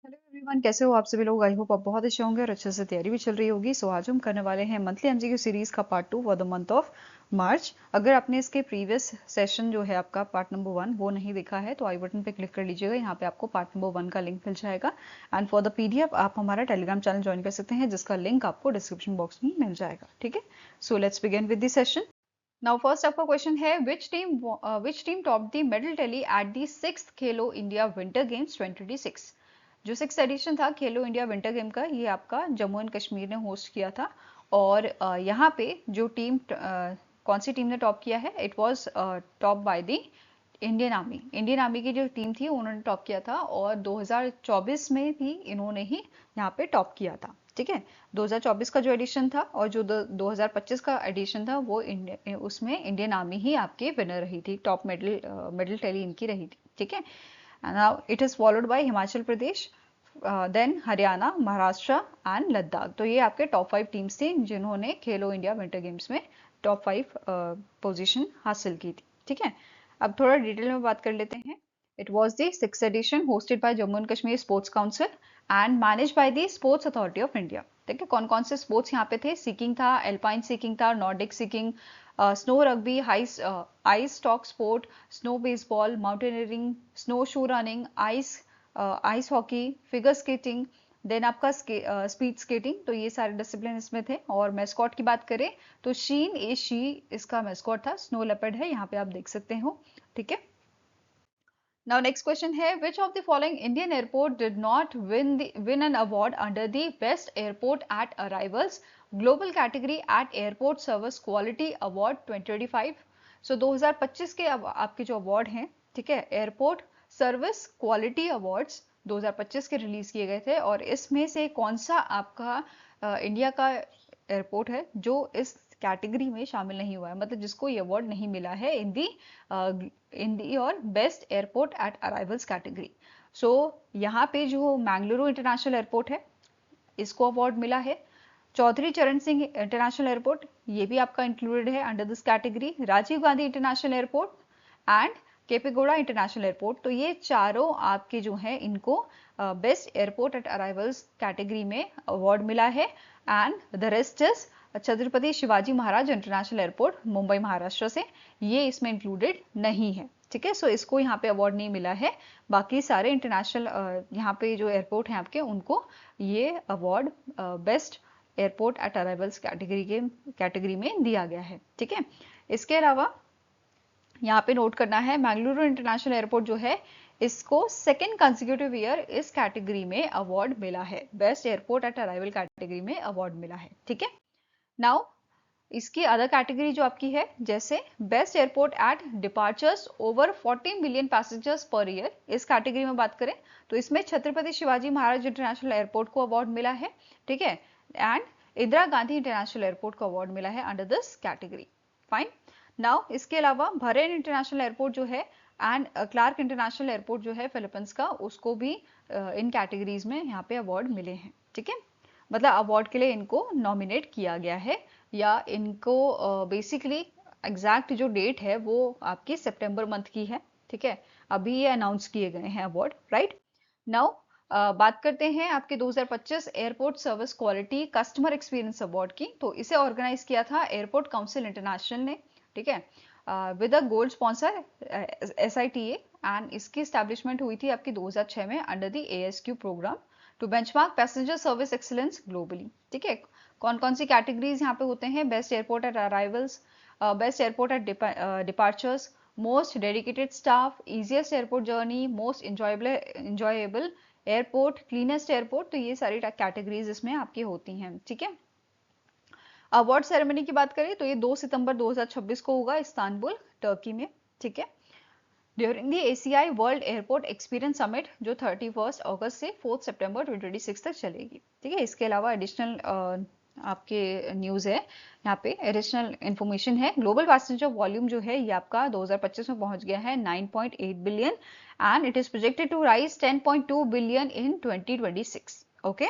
Hello everyone, कैसे हो आप सभी लोग। आई होप आप बहुत अच्छे होंगे और अच्छे से तैयारी भी चल रही होगी। सो आज हम करने वाले हैं मंथली एमसीक्यू सीरीज का part 2 for the month of March. अगर आपने इसके प्रीवियस सेशन जो है आपका पार्ट नंबर 1 वो नहीं देखा है तो आई बटन पे क्लिक कर लीजिएगा। यहाँ पे आपको पार्ट नंबर 1 का लिंक मिल जाएगा एंड फॉर द पीडीएफ आप हमारा टेलीग्राम चैनल ज्वाइन कर सकते हैं जिसका लिंक आपको डिस्क्रिप्शन बॉक्स में मिल जाएगा। ठीक है, so let's begin with the session. Now first आपका क्वेश्चन है which team top the medal tally at the 6th Khelo India winter games 2026। जो 6th एडिशन था खेलो इंडिया विंटर गेम का, ये आपका जम्मू एंड कश्मीर ने होस्ट किया था। और यहाँ पे जो टीम कौन सी टीम ने टॉप किया है, it was top by the Indian army. Indian army की जो टीम थी उन्होंने टॉप किया था और 2024 में भी इन्होंने ही यहाँ पे टॉप किया था। ठीक है, 2024 का जो एडिशन था और जो 2025 का एडिशन था वो उसमें इंडियन आर्मी ही आपके विनर रही थी, टॉप मेडल टैली इनकी रही थी। ठीक है, now it is followed by Himachal Pradesh, then Haryana, Maharashtra and Ladakh. तो ये आपके टॉप 5 टीम्स थी जिन्होंने खेलो इंडिया विंटर गेम्स में टॉप 5 पोजीशन हासिल की थी। ठीक है, अब थोड़ा डिटेल में बात कर लेते हैं। It was the 6th edition hosted by Jammu and Kashmir sports council and manage by the sports authority of India. ठीक है, कौन कौन से स्पोर्ट्स यहाँ पे थे, सीकिंग था, एल्पाइन सीकिंग था, Nordic skiing, snow rugby, ice stock sport, snow baseball, mountaineering, snow shoe running, ice hockey, figure skating, then आपका स्पीड स्केटिंग। तो ये सारे डिसिप्लिन इसमें थे। और मैस्कॉट की बात करें तो शीन ए शी इसका मैस्कॉट था, स्नो लेपर्ड है, यहाँ पे आप देख सकते हो। ठीक है, now next question है which of the following Indian airport did not win an award under the best airport at arrivals global category at airport service quality award 2025। so 2025 के आपके जो अवार्ड हैं, ठीक है, एयरपोर्ट सर्विस क्वालिटी अवार्ड्स 2025 के release किए गए थे और इसमें से कौन सा आपका इंडिया का एयरपोर्ट है जो इस कैटेगरी में शामिल नहीं हुआ है, मतलब जिसको ये अवार्ड नहीं मिला है इन दी और best airport at arrivals category. So यहाँ पे जो मैंगलुरु इंटरनेशनल एयरपोर्ट है इसको अवार्ड मिला है। चौधरी चरण सिंह इंटरनेशनल एयरपोर्ट ये भी आपका इंक्लूडेड है under this category. Rajiv Gandhi international airport and Kempegowda international airport, तो ये चारों आपके जो हैं इनको best airport at arrivals category में अवार्ड मिला है। And the rest is Chhatrapati Shivaji Maharaj international airport Mumbai Maharashtra से, ये इसमें इंक्लूडेड नहीं है। ठीक है, सो इसको यहाँ पे अवार्ड नहीं मिला है। बाकी सारे इंटरनेशनल यहाँ पे जो एयरपोर्ट हैं आपके उनको ये award best airport at arrivals category में दिया गया है। ठीक है, इसके अलावा यहाँ पे नोट करना है मैंगलुरु इंटरनेशनल एयरपोर्ट जो है इसको सेकेंड कंसेक्यूटिव ईयर इस कैटेगरी में अवार्ड मिला है, best airport eight arrival category में अवार्ड मिला है। ठीक है, नाउ इसकी अदर कैटेगरी जो आपकी है जैसे best airport eight departures over 40 million passengers per year, इस कैटेगरी में बात करें तो इसमें छत्रपति शिवाजी महाराज इंटरनेशनल एयरपोर्ट को अवार्ड मिला है। ठीक है, and Indira Gandhi international airport को अवार्ड मिला है under this category. Fine, now इसके अलावा भरेन इंटरनेशनल एयरपोर्ट जो है एंड क्लार्क इंटरनेशनल एयरपोर्ट जो है फिलीपींस का, उसको भी इन कैटेगरीज में यहाँ पे अवार्ड मिले हैं। ठीक है, मतलब अवार्ड के लिए इनको नॉमिनेट किया गया है या इनको बेसिकली एग्जैक्ट जो डेट है वो आपकी सितंबर मंथ की है। ठीक है, अभी ये अनाउंस किए गए हैं अवार्ड। राइट, नाउ बात करते हैं आपके 2025 airport service quality customer experience award की। तो इसे ऑर्गेनाइज किया था एयरपोर्ट काउंसिल इंटरनेशनल ने। ठीक है, with a gold sponsor SITA and इसकी स्टैब्लिशमेंट हुई थी आपकी 2006 में under the ASQ programme to benchmark passenger service excellence globally. ठीक है, कौन कौन सी कैटेगरीज यहाँ पे होते हैं, best airport at arrivals, best airport eight departures, most dedicated staff, easiest airport journey, most enjoyable airport, cleanest airport. तो ये सारी कैटेगरीज इसमें आपकी होती हैं। ठीक है, अवार्ड सेरेमनी की बात करें तो ये 2 सितंबर 2026 को होगा इस्तांबुल टर्की में। ठीक है, during the ACI world airport experience summit जो 31 अगस्त से 4 सितंबर 2026 तक चलेगी। ठीक है, इसके अलावा एडिशनल आपके न्यूज़ है, यहाँ पे एडिशनल इंफॉर्मेशन है। ग्लोबल पैसेंजर वॉल्यूम जो है ये आपका 2025 में पहुंच गया है 9.8 billion and it is projected to rise 10.2 billion in 2026। Okay,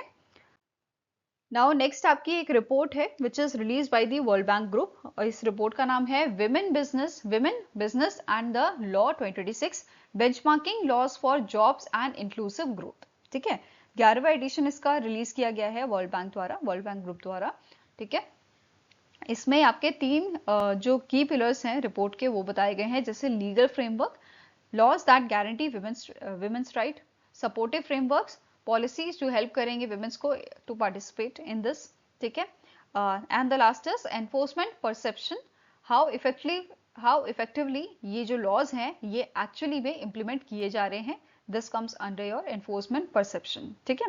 now next आपकी एक रिपोर्ट है which is release by the world bank group और इस रिपोर्ट का नाम है women business and the law 2026 benchmarking laws for jobs and inclusive growth. ठीक है, 11वां एडिशन इसका रिलीज किया गया है वर्ल्ड बैंक द्वारा, वर्ल्ड बैंक ग्रुप द्वारा, ठीक है। इसमें आपके 3 जो की पिलर्स हैं रिपोर्ट के वो बताए गए हैं, जैसे legal framework, laws that guarantee women's right, supportive frameworks, policies जो हेल्प करेंगे विमेंस को टू पार्टिसिपेट इन दिस, ठीक है। And the last is enforcement perception, how effectively ये जो लॉज हैं ये एक्चुअली में इंप्लीमेंट किए जा रहे हैं, this comes under your enforcement perception, ठीक है।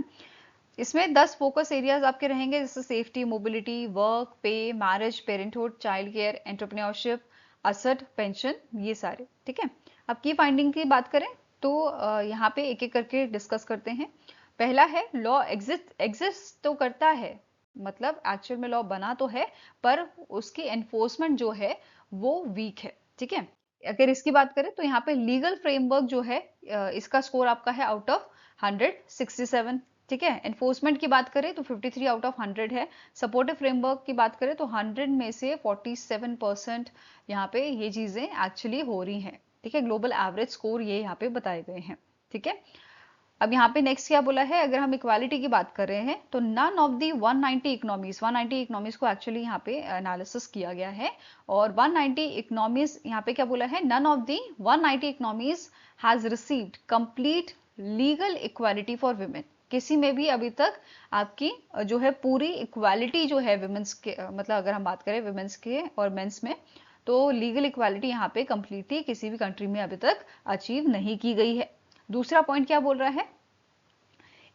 इसमें 10 फोकस एरियाज आपके रहेंगे, जैसे सेफ्टी, मोबिलिटी, वर्क, पे, marriage, parenthood, child care, entrepreneurship, asset, pension, ये सारे, ठीक है। अब की फाइंडिंग की बात करें तो यहाँ पे एक एक करके डिस्कस करते हैं। पहला है लॉ एग्जिस्ट तो करता है, मतलब एक्चुअल में लॉ बना तो है पर उसकी एनफोर्समेंट जो है वो वीक है, ठीक है। अगर इसकी बात करें तो यहाँ पे लीगल फ्रेमवर्क जो है इसका स्कोर आपका है आउट ऑफ 167, ठीक है। एनफोर्समेंट की बात करें तो 53 आउट ऑफ 100 है। सपोर्टिव फ्रेमवर्क की बात करें तो 100 में से 47% यहाँ पे ये चीजें एक्चुअली हो रही हैं, ठीक है। ग्लोबल एवरेज स्कोर ये यहाँ पे बताए गए हैं, ठीक है। अब यहाँ पे नेक्स्ट क्या बोला है, अगर हम इक्वालिटी की बात कर रहे हैं तो नन ऑफ दी 190 इकोनॉमीज को एक्चुअली यहाँ पे एनालिसिस किया गया है, और 190 इकोनॉमीज यहाँ पे क्या बोला है, none of the 190 economies has received complete legal equality for women. किसी में भी अभी तक आपकी जो है पूरी इक्वालिटी जो है विमेंस के, मतलब अगर हम बात करें विमेंस के और मेंस में, तो लीगल इक्वालिटी यहाँ पे कंप्लीटली किसी भी कंट्री में अभी तक अचीव नहीं की गई है। दूसरा पॉइंट क्या बोल रहा है,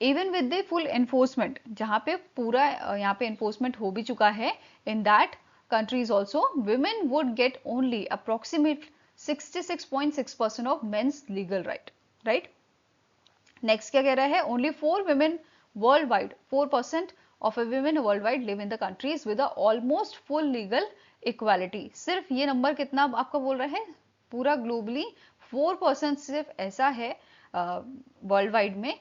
even with the full enforcement, जहां पे पूरा यहाँ पे एनफोर्समेंट हो भी चुका है, in that countries also women would get only approximate 66.6% of men's legal right. Next क्या कह रहा है, ओनली 4% ऑफ women worldwide live in the countries with a almost full legal equality। सिर्फ ये नंबर कितना आपको बोल रहा है, पूरा ग्लोबली 4% सिर्फ ऐसा है वर्ल्ड वाइड में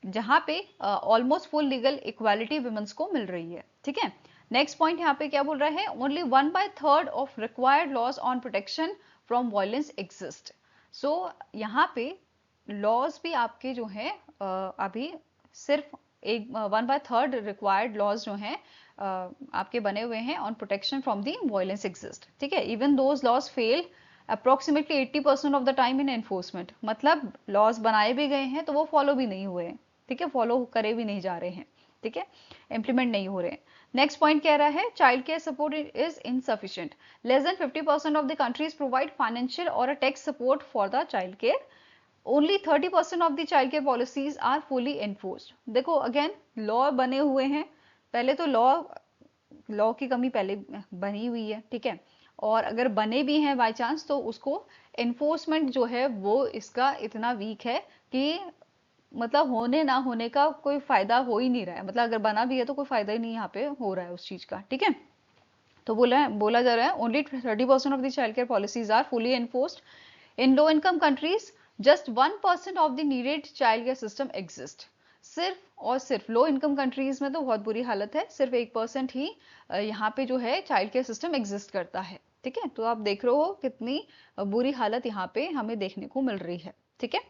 जहां पे almost full legal equality women's को मिल रही है, ठीक है। नेक्स्ट पॉइंट यहाँ पे क्या बोल रहा है, only 1/3 of required laws on protection from violence exist. So यहाँ पे लॉज भी आपके जो हैं अभी सिर्फ 1/3 रिक्वायर्ड लॉज जो हैं आपके बने हुए हैं on protection from the violence exist, ठीक है। Even those laws fail approximately 80% of the time in enforcement, मतलब लॉज बनाए भी गए हैं तो वो फॉलो भी नहीं हुए हैं, ठीक है, फॉलो करे भी नहीं जा रहे हैं, ठीक है, इंप्लीमेंट नहीं हो रहे हैं। नेक्स्ट पॉइंट कह रहा है, child care support is insufficient, less than 50% of the countries provide financial और a tax support for the child care, only 30% of the child care policies are fully enforced. देखो again law बने हुए हैं, पहले तो लॉ की कमी पहले बनी हुई है, ठीक है, और अगर बने भी हैं बाय चांस तो उसको एनफोर्समेंट जो है वो इसका इतना वीक है कि मतलब होने ना होने का कोई फायदा हो ही नहीं रहा है, मतलब अगर बना भी है तो कोई फायदा ही नहीं यहाँ पे हो रहा है उस चीज का, ठीक है। तो बोला जा रहा है only 30% of the child care policies are fully enforced in low income countries, just 1% of the needed child care system exist. सिर्फ और सिर्फ लो इनकम कंट्रीज में तो बहुत बुरी हालत है, सिर्फ 1% ही यहाँ पे जो है चाइल्ड केयर सिस्टम एग्जिस्ट करता है, ठीक है। तो आप देख रहे हो कितनी बुरी हालत यहाँ पे हमें देखने को मिल रही है, ठीक है।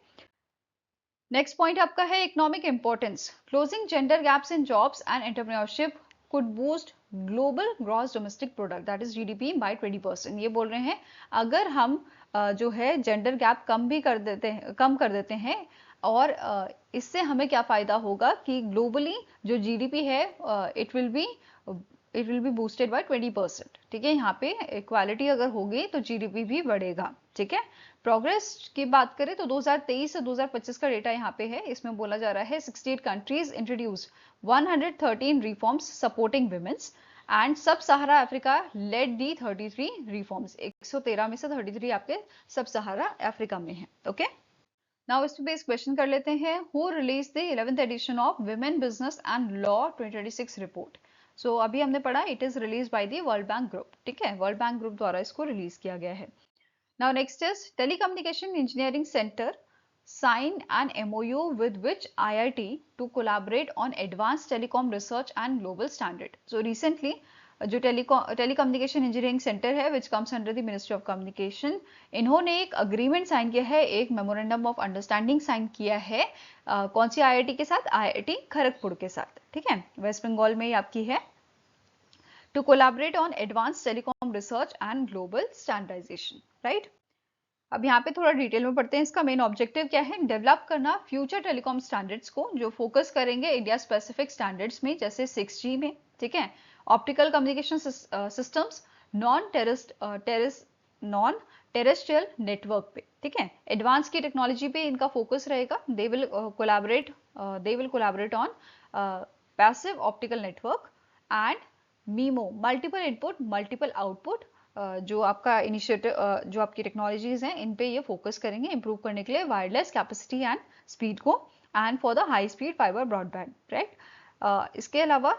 नेक्स्ट पॉइंट आपका है economic importance, closing gender gaps in jobs and entrepreneurship could boost global gross domestic product that is GDP bye 20%। ये बोल रहे हैं अगर हम जो है जेंडर गैप कम कर देते हैं और इससे हमें क्या फायदा होगा कि ग्लोबली जो जीडीपी है it will be boosted by 20%, ठीक है। यहाँ पे इक्वालिटी अगर होगी तो जीडीपी भी बढ़ेगा, ठीक है। प्रोग्रेस की बात करें तो 2023 से 2025 का डेटा यहाँ पे है, इसमें बोला जा रहा है 68 countries introduce 113 reforms supporting women's and सब सहारा अफ्रीका लेड दी 33 रिफॉर्म्स। 113 में से 33 आपके सब सहारा अफ्रीका में है, ओके। नाउ इस पे बेस क्वेश्चन कर लेते हैं, who release the 11th edition of women business and law 2026 report. So अभी हमने पढ़ा it is release by the world bank group, ठीक है, वर्ल्ड बैंक ग्रुप द्वारा इसको रिलीज किया गया है। Now next is Telecommunication Engineering Center sign an MOU with which IIT to collaborate on advanced telecom research and global standard. So recently जो telecommunication engineering centre है which comes under the ministry of communication, इन्होंने एक agreement sign किया है, एक memorandum of understanding sign किया है कौन सी आईआईटी के साथ, आईआईटी खड़गपुर के साथ, ठीक है, वेस्ट बंगाल में ही आपकी है, to collaborate on advance telecom research and global standardisation, right. अब यहाँ पे थोड़ा डिटेल में पढ़ते हैं, इसका मेन ऑब्जेक्टिव क्या है, डेवलप करना फ्यूचर टेलीकॉम स्टैंडर्ड्स को जो फोकस करेंगे इंडिया स्पेसिफिक स्टैंडर्ड्स में, जैसे 6G में, ठीक है, optical communication systems, non terrestrial network पे, ठीक है, एडवांस की टेक्नोलॉजी पे इनका फोकस रहेगा। They will collaborate on passive optical network and memo, multiple input multiple output, जो आपका इनिशिएटिव जो आपकी टेक्नोलॉजीज हैं इन पे ये फोकस करेंगे इंप्रूव करने के लिए वायरलेस कैपेसिटी एंड स्पीड को, and for the high speed fibre broadband, right. इसके अलावा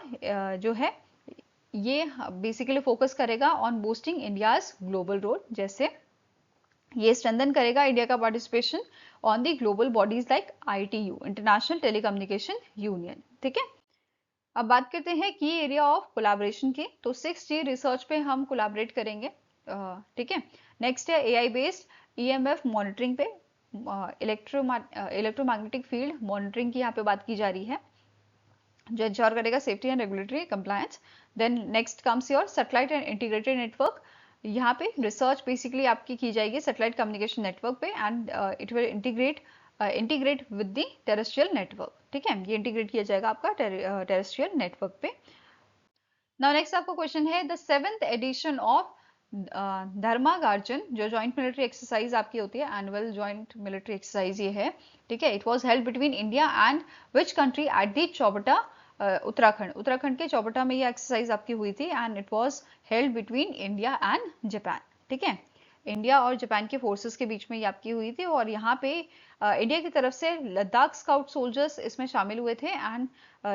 जो है ये बेसिकली फोकस करेगा on boosting India's global role, जैसे ये स्ट्रेंथन करेगा इंडिया का participation on the global bodies like ITU, international telecommunication union, ठीक है। अब बात करते हैं की एरिया ऑफ कोलैबोरेशन की, तो 6G रिसर्च पे हम कोलैबोरेट करेंगे, ठीक है। नेक्स्ट है AI बेस्ड EMF मॉनिटरिंग पे, इलेक्ट्रोमैग्नेटिक फील्ड मॉनिटरिंग की यहाँ पे बात की जा रही है, जो इंश्योर करेगा safety and regulatory compliance. Then next comes your satellite and integrated network, यहाँ पे रिसर्च बेसिकली आपकी की जाएगी सैटेलाइट कम्युनिकेशन नेटवर्क पे, and it will integrate with the terrestrial network, ठीक है, ये इंटीग्रेट किया जाएगा आपका टेरेस्ट्रियल नेटवर्क पे। नाउ नेक्स्ट आपका क्वेश्चन है, द 7th एडिशन ऑफ धर्मागार्जन, जो जॉइंट मिलिट्री एक्सरसाइज आपकी होती है, एनुअल जॉइंट मिलिट्री एक्सरसाइज ये है, ठीक है, it was held between India and which country at the Chaubatia, Uttarakhand के चौबटा में ये एक्सरसाइज आपकी हुई थी, and it was held between India and Japan, ठीक है, इंडिया और जापान के फोर्सेस के बीच में ये आपकी हुई थी, और यहाँ पे इंडिया की तरफ से लद्दाख स्काउट सोल्जर्स इसमें शामिल हुए थे, एंड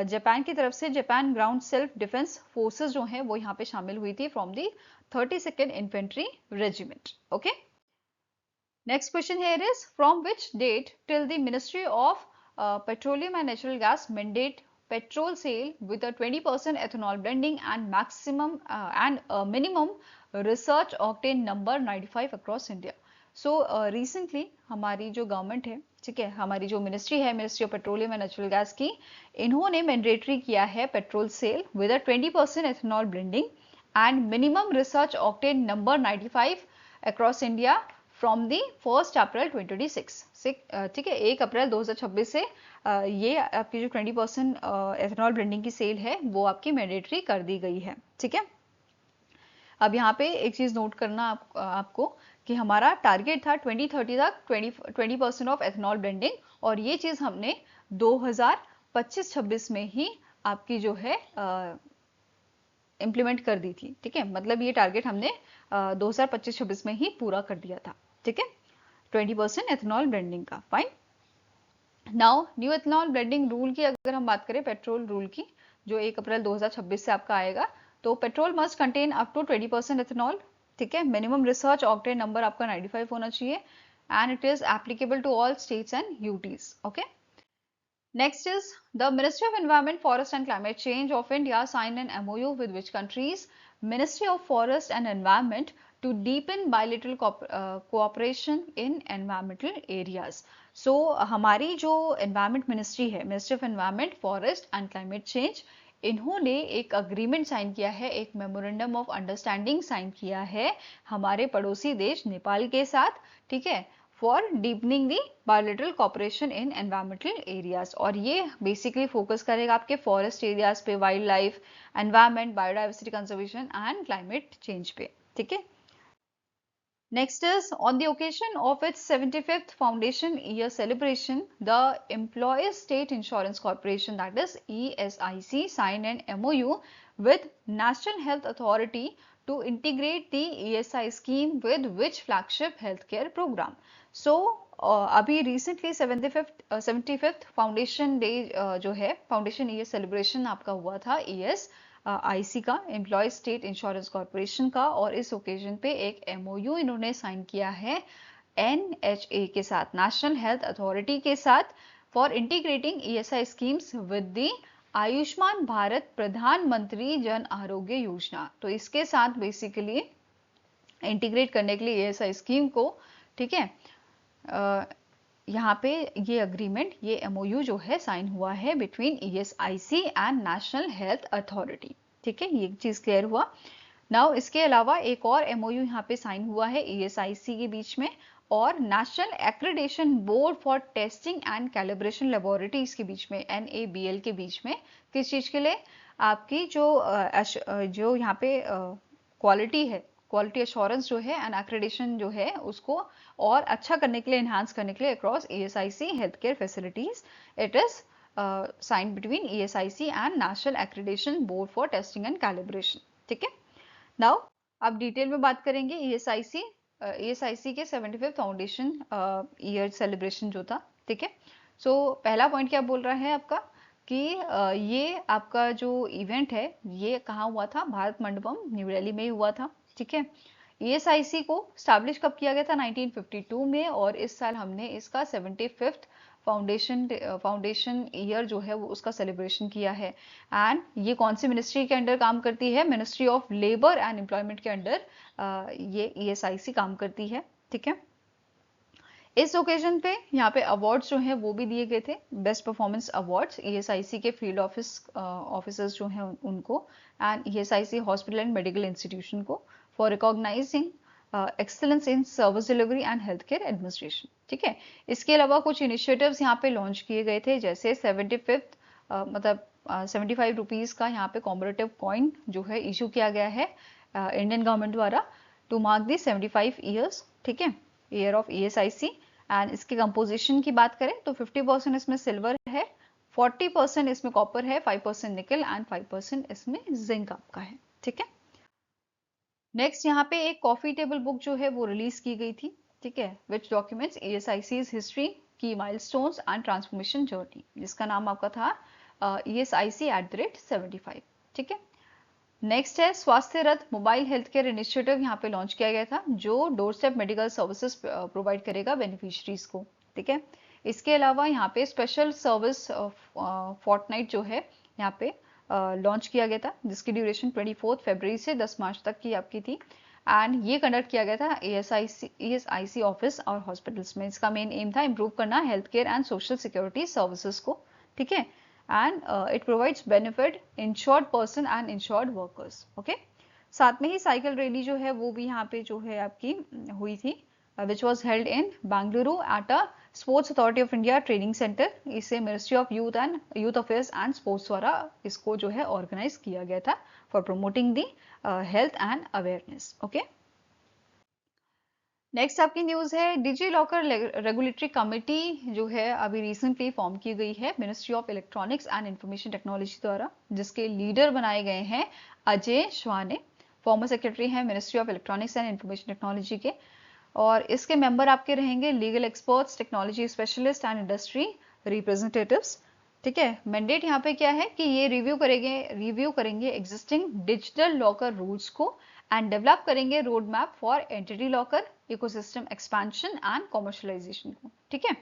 जापान की तरफ से Japan ground self defence forces जो हैं वो यहाँ पे शामिल हुई थी from the 32nd infantry regiment, okay. Next question here is, from which date till the ministry of petroleum and natural gas mandate petrol sale with a 20% ethanol blending and maximum and minimum research octane number 95 across India. So recently हमारी जो government है, ठीक है, हमारी जो ministry है, ministry of petroleum and natural gas की, इन्होंने मैंडेटरी किया है petrol sale with a 20% ethanol blending and minimum research octane number 95 across India from the 1 April 2026, ठीक है, 1 अप्रैल 2026 से ये आपकी जो 20% एथेनॉल ब्लेंडिंग की सेल है वो आपकी मैंडेटरी कर दी गई है, ठीक है। अब यहाँ पे एक चीज नोट करना आपको कि हमारा टारगेट था 2030 तक 20% ऑफ एथेनॉल ब्लेंडिंग, और ये चीज हमने 2025-26 में ही आपकी जो है इम्प्लीमेंट कर दी थी, ठीक है, मतलब ये टारगेट हमने 2025-26 में ही पूरा कर दिया था, ठीक है, 20% एथेनॉल ब्लेंडिंग का, fine. Now new ethanol blending rule की अगर हम बात करें, पेट्रोल रूल की, जो 1 अप्रैल 2026 से आपका आएगा, तो petrol must contain up to 20% ethanol, ठीक है, मिनिमम रिसर्च ऑक्टेन नंबर आपका 95 होना चाहिए, and it is applicable to all states and UTs, okay. Next is the Ministry of Environment, Forest and Climate Change of India signed an MOU with which countries? Ministry of Forest and Environment to deepen bilateral cooperation in environmental areas. So हमारी जो Environment Ministry है, Ministry of Environment, Forest and Climate Change, इन्होंने एक agreement sign किया है, एक memorandum of understanding sign किया है हमारे पड़ोसी देश नेपाल के साथ, ठीक है, for deepening the bilateral cooperation in environmental areas, और ये बेसिकली फोकस करेगा आपके फॉरेस्ट एरियाज पे, wild life, environment, biodiversity conservation and climate change पे, ठीक है। Next is, on the occasion of its 75th foundation year celebration, the Employees State Insurance Corporation, that is ESIC, signed an MOU with National Health Authority to integrate the ESI scheme with which flagship healthcare program. So अभी recently 75th foundation day जो है, foundation year celebration आपका हुआ था ESIC का, employ state insurance corporation का, और इस ओकेजन पे एक MOU इन्होंने साइन किया है NHA के साथ, नेशनल हेल्थ अथॉरिटी के साथ, for integrating ESI schemes with the Ayushman Bharat प्रधानमंत्री जन आरोग्य योजना। तो इसके साथ बेसिकली इंटीग्रेट करने के लिए ईएसआई स्कीम को, ठीक है, यहाँ पे ये अग्रीमेंट, ये एमओयू जो है साइन हुआ है between ESIC and national health authority. ठीक है, ये चीज क्लियर हुआ। नाउ इसके अलावा एक और एमओयू यहाँ पे साइन हुआ है ईएसआईसी के बीच में और national accreditation board for testing and calibration laboratories के बीच में, NABL के बीच में। किस चीज के लिए? आपकी जो यहाँ पे क्वालिटी है, क्वालिटी एश्योरेंस जो है एंड एक्रेडिटेशन जो है उसको और अच्छा करने के लिए, एनहांस करने के लिए across ESIC health care facilities. It is sine between ESIC and national accreditation board for testing and calibration. ठीक है, नाउ अब डिटेल में बात करेंगे ईएसआईसी के 75th फाउंडेशन ईयर सेलिब्रेशन जो था। ठीक है, सो पहला पॉइंट क्या बोल रहा है आपका कि ये आपका जो इवेंट है ये कहाँ हुआ था? भारत मंडपम, न्यू दिल्ली में ही हुआ था। ठीक है, ईएसआईसी को स्टैब्लिश कब किया गया था? 1952 में, और इस साल हमने इसका 75th फाउंडेशन ईयर जो है वो उसका सेलिब्रेशन किया है। एंड ये कौन सी मिनिस्ट्री के अंडर काम करती है? Ministry of labour and employment के अंडर ये ईएसआईसी काम करती है। ठीक है, इस ओकेजन पे यहाँ पे अवार्ड्स जो हैं वो भी दिए गए थे, बेस्ट परफॉर्मेंस अवार्ड्स ईएसआईसी के फील्ड ऑफिसर्स जो हैं उनको, and ESIC hospital and medical institution को for recognising excellence in service delivery and health care administration. ठीक है, इसके अलावा कुछ इनिशिएटिव्स यहाँ पे लॉन्च किए गए थे, जैसे 75th मतलब 75 रुपीज का यहाँ पे कॉम्परेटिव कॉइन जो है इशू किया गया है इंडियन गवर्नमेंट द्वारा टू मार्क दी 75 ईयर्स। ठीक है, ईयर ऑफ ईएसआईसी। एंड इसके कंपोजिशन की बात करें तो 50% इसमें सिल्वर है, 40% इसमें कॉपर है, 5% निकल एंड 5% इसमें जिंक आपका है। ठीक है, नेक्स्ट यहाँ पे एक कॉफी टेबल बुक जो है वो रिलीज की गई थी। ठीक है, विच डॉक्यूमेंट्स ईएसआईसी's हिस्ट्री, की माइलस्टोन्स एंड ट्रांसफॉर्मेशन जर्नी, जिसका नाम आपका था ESIC@75। ठीक है, नेक्स्ट है स्वास्थ्य रथ मोबाइल हेल्थ केयर इनिशिएटिव, यहाँ पे लॉन्च किया गया था, जो door step medical services provide करेगा बेनिफिशरीज को। ठीक है, इसके अलावा यहाँ पे स्पेशल सर्विस फोर्टनाइट जो है यहाँ पे लॉन्च किया गया था, जिसकी ड्यूरेशन 24 फरवरी से 10 मार्च तक की आपकी थी। एंड ये कंडक्ट किया गया था ईएसआईसी ऑफिस और हॉस्पिटल्स में। इसका मेन एम था इम्प्रूव करना health care and social security services को। ठीक है, and it provides benefit insured person and insured workers. Okay, साथ में ही साइकिल रैली जो है वो भी यहाँ पे जो है आपकी हुई थी, which was held in Bangalore at a Sports Authority of India training centre. इसे ministry of youth affairs and sports द्वारा इसको जो है ऑर्गेनाइज किया गया था for promoting the health and awareness. Okay, next आपकी न्यूज है डिजी लॉकर रेगुलेटरी कमेटी जो है अभी रिसेंटली फॉर्म की गई है ministry of electronics and information technology द्वारा, जिसके लीडर बनाए गए हैं अजय श्वाने, फॉर्मर सेक्रेटरी हैं ministry of electronics and information technology के। और इसके मेंबर आपके रहेंगे legal experts, technology specialist and industry representatives. ठीक है, मैंडेट यहाँ पे क्या है कि ये रिव्यू करेंगे एग्जिस्टिंग डिजिटल लॉकर रूल्स को एंड डेवलप करेंगे road map for entity locker ecosystem expansion and commercialisation को। ठीक है,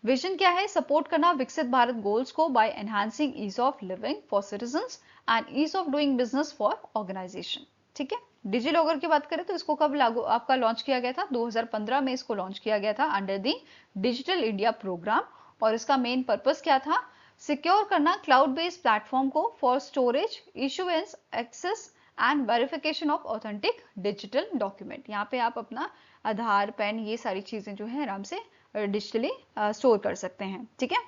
विजन क्या है? सपोर्ट करना विकसित भारत गोल्स को by enhancing ease of living for citizens and ease of doing business for organisation. ठीक है, डिजी लॉकर की बात करें तो इसको कब लागू आपका लॉन्च किया गया था? 2015 में इसको लॉन्च किया गया था under the digital India programme. और इसका मेन पर्पस क्या था? सिक्योर करना क्लाउड बेस्ड प्लेटफॉर्म को for storage, issuance, access and verification of authentic digital document. यहाँ पे आप अपना आधार, पैन, ये सारी चीजें जो है आराम से डिजिटली स्टोर कर सकते हैं। ठीक है,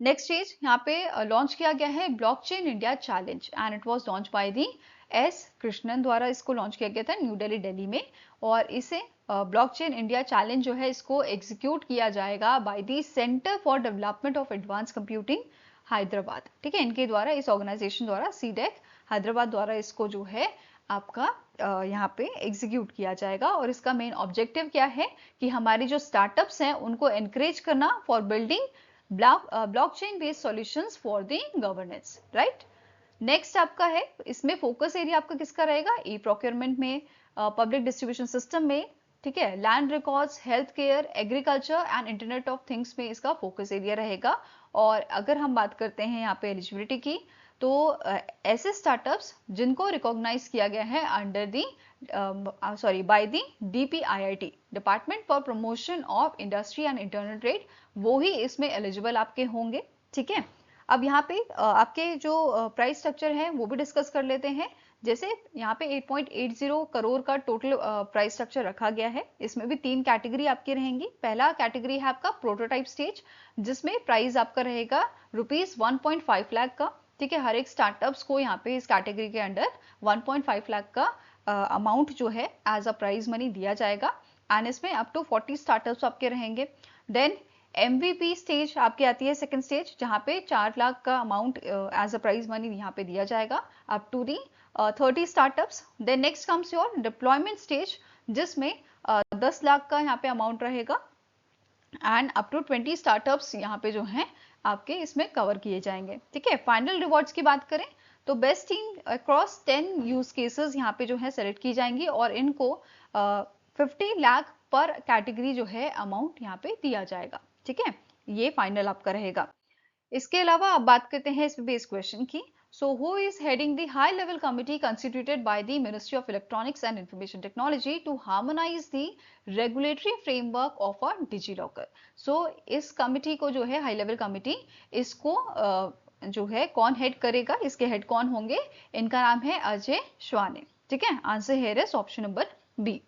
नेक्स्ट चीज यहाँ पे लॉन्च किया गया है blockchain India challenge and it was launch by the S Krishnan द्वारा इसको लॉन्च किया गया था न्यू दिल्ली में। और इसे ब्लॉकचेन इंडिया चैलेंज जो है इसको एग्जीक्यूट किया जाएगा by the centre for development of advance computing Hyderabad. ठीक है, इनके द्वारा, इस ऑर्गेनाइजेशन द्वारा, सीडेक हैदराबाद द्वारा इसको जो है आपका यहाँ पे एग्जीक्यूट किया जाएगा। और इसका मेन ऑब्जेक्टिव क्या है कि हमारी जो स्टार्टअप्स हैं उनको एनकरेज करना for building blockchain based solutions for the governance. Right, next आपका है, इसमें फोकस एरिया आपका किसका रहेगा? ई प्रोक्योरमेंट में, पब्लिक डिस्ट्रीब्यूशन सिस्टम में, ठीक है, land records, health care, agriculture and internet of things में इसका फोकस एरिया रहेगा। और अगर हम बात करते हैं यहाँ पे एलिजिबिलिटी की, तो ऐसे स्टार्टअप्स जिनको रिकॉग्नाइज किया गया है under the by the DPIIT, department for promotion of industry and internal trade, वो ही इसमें एलिजिबल आपके होंगे। ठीक है, अब यहाँ पे आपके जो प्राइस स्ट्रक्चर है वो भी डिस्कस कर लेते हैं। जैसे यहाँ पे 8.80 करोड़ का टोटल प्राइस स्ट्रक्चर रखा गया है। इसमें भी 3 कैटेगरी आपकी रहेंगी। पहला कैटेगरी है आपका प्रोटोटाइप स्टेज, जिसमें प्राइस आपका रहेगा ₹1.5 लाख का। ठीक है, हर एक स्टार्टअप्स को यहाँ पे इस कैटेगरी के अंडर 1.5 लाख का अमाउंट जो है एज अ प्राइज मनी दिया जाएगा, एंड इसमें अप टू 40 स्टार्टअप्स आपके रहेंगे। देन MVP स्टेज आपकी आती है सेकंड स्टेज, जहाँ पे 4 लाख का amount as a prize money यहाँ पे दिया जाएगा up to the 30 startups. Then next comes your deployment stage, जिसमें 10 लाख का यहाँ पे अमाउंट रहेगा, एंड अप टू 20 स्टार्टअप्स यहाँ पे जो हैं आपके इसमें कवर किए जाएंगे। ठीक है, फाइनल रिवॉर्ड्स की बात करें तो best team across 10 use cases यहाँ पे जो है सेलेक्ट की जाएंगी, और इनको 50 लाख पर कैटेगरी जो है अमाउंट यहाँ पे दिया जाएगा। ठीक है, ये फाइनल आपका रहेगा। इसके अलावा अब बात करते हैं इस बेस क्वेश्चन की। So who is heading the high level committee constituted by the Ministry of Electronics and Information Technology to harmonize the regulatory framework of a DigiLocker? So इस कमिटी को जो है हाई लेवल कमिटी, इसको जो है कौन head करेगा, इसके हेड कौन होंगे? इनका नाम है अजय श्वाने। ठीक है, answer here is option number B.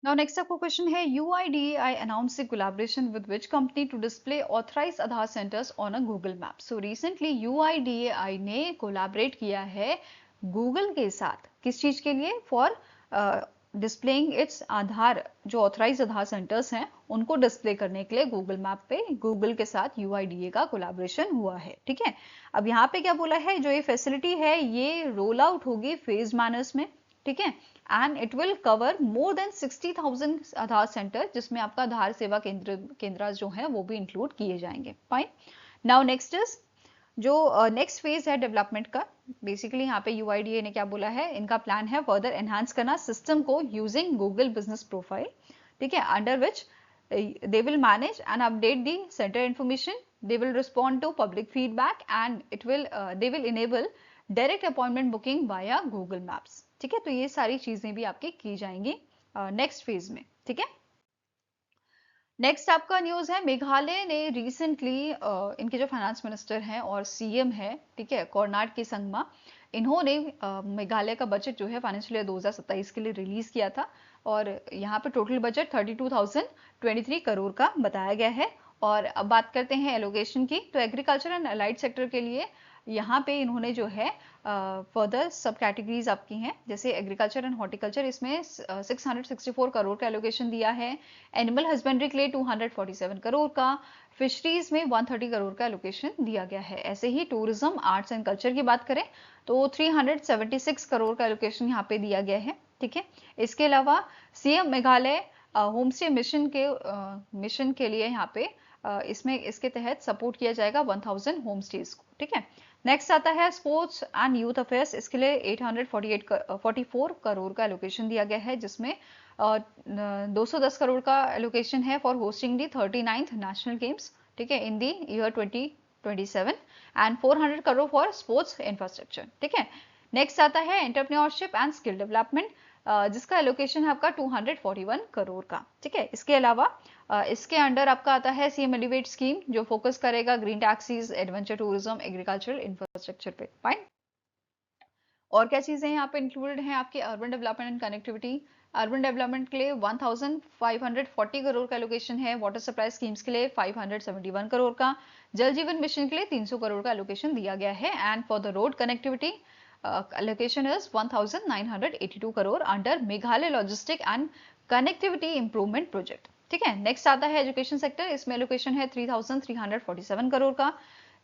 Now next आपका क्वेश्चन है, UIDAI announced a collaboration with which company to display authorized Aadhaar centers on a Google Map? So recently UIDAI ने कोलैबोरेट किया है गूगल के साथ, किस चीज के लिए? फॉर डिस्प्लेइंग इट्स आधार, जो ऑथराइज आधार सेंटर्स हैं उनको डिस्प्ले करने के लिए गूगल मैप पे गूगल के साथ UIDAI का कोलैबोरेशन हुआ है। ठीक है, अब यहाँ पे क्या बोला है, जो ये फैसिलिटी है ये रोल आउट होगी फेज मैनर्स में। ठीक है, and it will cover more than 60,000 Aadhaar centre, जिसमें आपका आधार सेवा केंद्र जो है वो भी इंक्लूड किए जाएंगे। फाइन, नाउ नेक्स्ट इज जो नेक्स्ट फेज है डेवलपमेंट का। बेसिकली यहाँ पे UIDAI ने क्या बोला है, इनका प्लान है फर्दर एनहांस करना सिस्टम को यूजिंग गूगल बिजनेस प्रोफाइल। ठीक है, under which they will manage and update the center information, they will respond to public feedback, and they will enable direct appointment booking via Google Maps। ठीक है, तो ये सारी चीजें भी आपकी की जाएंगी नेक्स्ट फेज में। ठीक है, नेक्स्ट आपका न्यूज है, मेघालय ने रिसेंटली इनके जो फाइनेंस मिनिस्टर हैं और CM है, ठीक है, कोर्नाड की संगमा, इन्होंने मेघालय का बजट जो है फाइनेंशियल ईयर 2027 के लिए रिलीज किया था, और यहाँ पे टोटल बजट 32,023 करोड़ का बताया गया है। और अब बात करते हैं एलोकेशन की, तो एग्रीकल्चर एंड अलाइड सेक्टर के लिए यहाँ पे इन्होंने जो है फर्दर सब कैटेगरीज आपकी हैं, जैसे एग्रीकल्चर एंड हॉर्टिकल्चर, इसमें 664 करोड़ का एलोकेशन दिया है। एनिमल हस्बेंड्री के लिए 247 करोड़ का, फिशरीज में 130 करोड़ का एलोकेशन दिया गया है। ऐसे ही टूरिज्म, आर्ट्स एंड कल्चर की बात करें तो 376 करोड़ का एलोकेशन यहाँ पे दिया गया है। ठीक है, इसके अलावा CM मेघालय होमस्टे मिशन के लिए यहाँ पे इसमें इसके तहत सपोर्ट किया जाएगा 1000 होमस्टेज को। ठीक है, नेक्स्ट आता है स्पोर्ट्स एंड यूथ अफेयर्स, इसके लिए 844 करोड़ का एलोकेशन दिया गया है, जिसमें 210 करोड़ का एलोकेशन है for hosting the 39th national games, ठीक है, in the year 2027, and 400 crore for sports infrastructure. ठीक है, नेक्स्ट आता है एंटरप्रेन्योरशिप एंड स्किल डेवलपमेंट, जिसका एलोकेशन है आपका 241 करोड़ का। ठीक है, इसके अलावा इसके अंडर आपका आता है CM एलिवेट स्कीम, जो फोकस करेगा green taxis, adventure tourism, agricultural infrastructure पे। फाइन, और क्या चीजें यहाँ पे इंक्लूडेड हैं आपके urban development and connectivity. Urban development के लिए 1540 करोड़ का एलोकेशन है, वाटर सप्लाई स्कीम्स के लिए 571 करोड़ का, जल जीवन मिशन के लिए 300 करोड़ का एलोकेशन दिया गया है, and for the road connectivity allocation is 1982 crore under Meghalaya logistic and connectivity improvement project. ठीक है, नेक्स्ट आता है एजुकेशन सेक्टर, इसमें एलोकेशन है 3347 करोड़ का,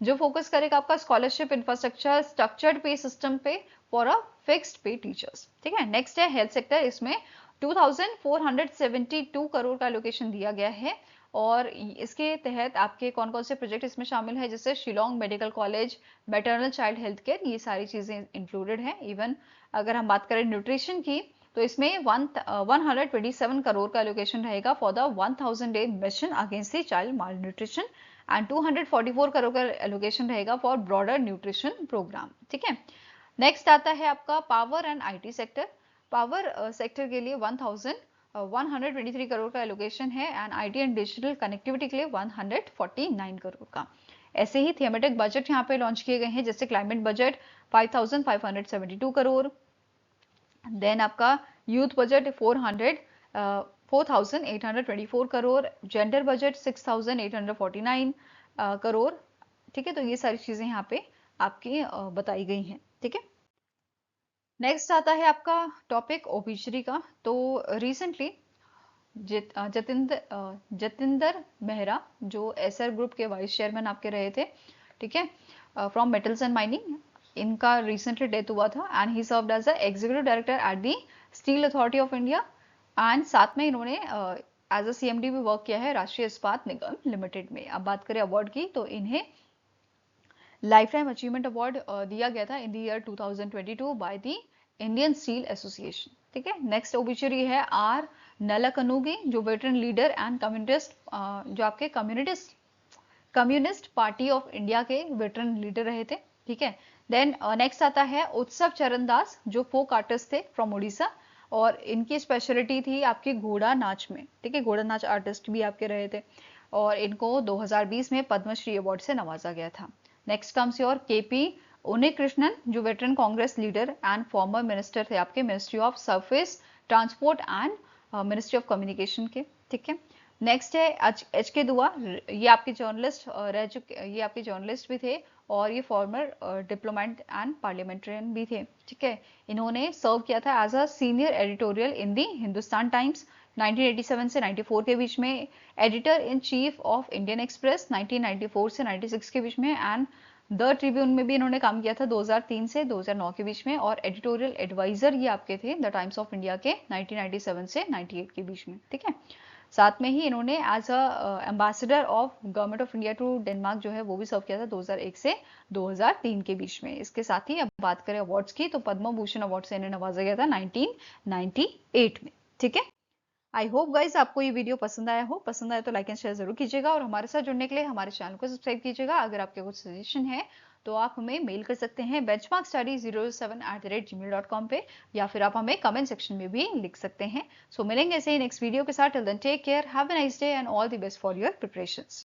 जो फोकस करेगा आपका स्कॉलरशिप इंफ्रास्ट्रक्चर, स्ट्रक्चर्ड पे सिस्टम पे फॉर अ फिक्स्ड पे टीचर्स। ठीक है, नेक्स्ट है हेल्थ सेक्टर, इसमें 2472 करोड़ का एलोकेशन दिया गया है, और इसके तहत आपके कौन कौन से प्रोजेक्ट इसमें शामिल है, जैसे Shillong medical college, maternal child health care, ये सारी चीजें इंक्लूडेड हैं। इवन अगर हम बात करें न्यूट्रिशन की, तो इसमें 127 करोड़ का एलोकेशन रहेगा for the 1000 day mission against the child mall nutrition and 244 crore का एलोकेशन रहेगा फॉर ब्रॉडर न्यूट्रिशन प्रोग्राम। ठीक है, नेक्स्ट आता है आपका power and IT sector. Power sector के लिए 1123 करोड़ का एलोकेशन है and IT and digital connectivity के लिए 149 करोड़ का। ऐसे ही थीमेटिक बजट यहाँ पे लॉन्च किए गए हैं, जैसे क्लाइमेट बजट 5572 करोड़, देन आपका youth budget 4824 crore, gender budget 6849 crore. ठीक है, तो ये सारी चीजें यहाँ पे आपकी बताई गई हैं। ठीक है, नेक्स्ट आता है आपका टॉपिक ओबिचरी का। तो रिसेंटली जतिंदर मेहरा जो एसआर ग्रुप के वाइस चेयरमैन आपके रहे थे, ठीक है, फ्रॉम मेटल्स एंड माइनिंग, इनका रिसेंटली डेथ हुआ था and he served as the executive director at the steel authority of India and साथ में इन्होंने एज अ सीएमडी भी वर्क किया है राष्ट्रीय इस्पात निगम लिमिटेड में। अब बात करें अवार्ड की, तो इन्हें लाइफ टाइम अचीवमेंट अवार्ड दिया गया था in the year 2022 by the Indian steel association. ठीक है, नेक्स्ट ओबिचुरी है आर नलकनुगी, जो वेटरन लीडर एंड कम्युनिस्ट, जो आपके कम्युनिस्ट पार्टी ऑफ इंडिया के वेटरन लीडर रहे थे। ठीक है, देन नेक्स्ट आता है उत्सव चरण दास, जो फोक आर्टिस्ट थे फ्रॉम उड़ीसा और इनकी स्पेशलिटी थी आपकी घोड़ा नाच में। ठीक है, घोड़ा नाच आर्टिस्ट भी आपके रहे थे और इनको 2020 में पद्मश्री अवार्ड से नवाजा गया था। Next comes your KP Unnikrishnan, जो veteran Congress leader and former minister थे आपके ministry of surface transport and ministry of communication के। ठीक है, नेक्स्ट है एच के दुआ, ये आपके जर्नलिस्ट रह चुके, ये आपके जर्नलिस्ट भी थे और ये फॉर्मर डिप्लोमेट एंड पार्लियामेंट्रियन भी थे। ठीक है, इन्होंने सर्व किया था as a senior editorial in the Hindustan Times 1987 से 94 के बीच में, editor in chief of Indian Express 1994 से 96 के बीच में एंड द ट्रिब्यून में भी इन्होंने काम किया था 2003 से 2009 के बीच में, और एडिटोरियल एडवाइजर ये आपके थे द टाइम्स ऑफ इंडिया के 1997 से 98 के बीच में। ठीक है, साथ में ही इन्होंने as a ambassador of government of India to Denmark जो है वो भी सर्व किया था 2001 से 2003 के बीच में। इसके साथ ही अब बात करें अवार्ड्स की, तो पद्म भूषण अवार्ड से इन्हें नवाजा गया था 1998 में। ठीक है, आई होप गाइज आपको ये वीडियो पसंद आया हो। पसंद आया तो लाइक एंड शेयर जरूर कीजिएगा और हमारे साथ जुड़ने के लिए हमारे चैनल को सब्सक्राइब कीजिएगा। अगर आपके कुछ सजेशन है तो आप हमें मेल कर सकते हैं benchmarkstudy07@gmail.com पे, या फिर आप हमें कमेंट सेक्शन में भी लिख सकते हैं। सो मिलेंगे ऐसे ही नेक्स्ट वीडियो के साथ। Till then take care, have a nice day and all the best for your preparations.